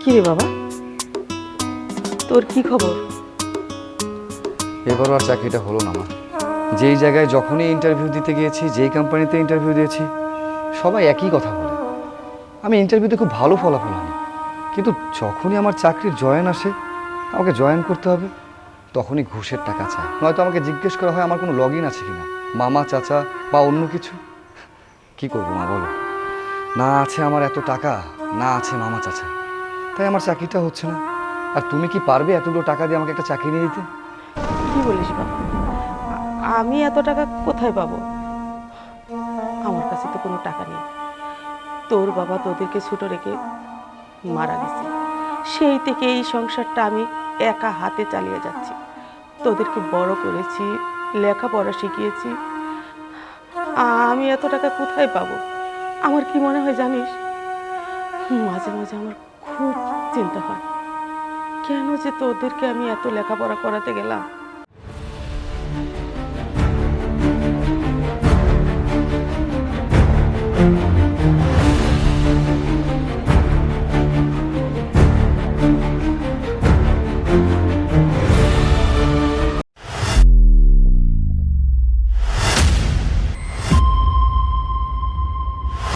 কি রে বাবা, তোর কি খবর? এবারও আর চাকরিটা হলো না আমার। যেই জায়গায় যখনই ইন্টারভিউ দিতে গিয়েছি, যেই কোম্পানিতে ইন্টারভিউ দিয়েছি, সবাই একই কথা বলে। আমি ইন্টারভিউতে খুব ভালো ফলাফল আনি, কিন্তু যখনই আমার চাকরির জয়েন আসে, আমাকে জয়েন করতে হবে, তখনই ঘুষের টাকা চায়। নয়তো আমাকে জিজ্ঞেস করা হয় আমার কোনো লগ ইন আছে কিনা, মামা চাচা বা অন্য কিছু। কি করবো মা বলো? না আছে আমার এত টাকা, না আছে মামা চাচা, তাই আমার চাকরিটা হচ্ছে না। আর তুমি কি পারবে এতগুলো টাকা দিয়ে আমাকে একটা চাকরি নিয়ে দিতে? কি বলিস বাবা, আমি এত টাকা কোথায় পাবো? আমার কাছে তো কোনো টাকা নেই। তোর বাবা তোদেরকে ছোট রেখে মারা গেছে, সেই থেকে এই সংসারটা আমি একা হাতে চালিয়ে যাচ্ছি। তোদেরকে বড় করেছি, লেখাপড়া শিখিয়েছি। আমি এত টাকা কোথায় পাবো? আমার কি মনে হয় জানিস, মাঝে মাঝে আমার খুব চিন্তা হয়, কেন যে তোদেরকে আমি এত লেখাপড়া করাতে গেলাম।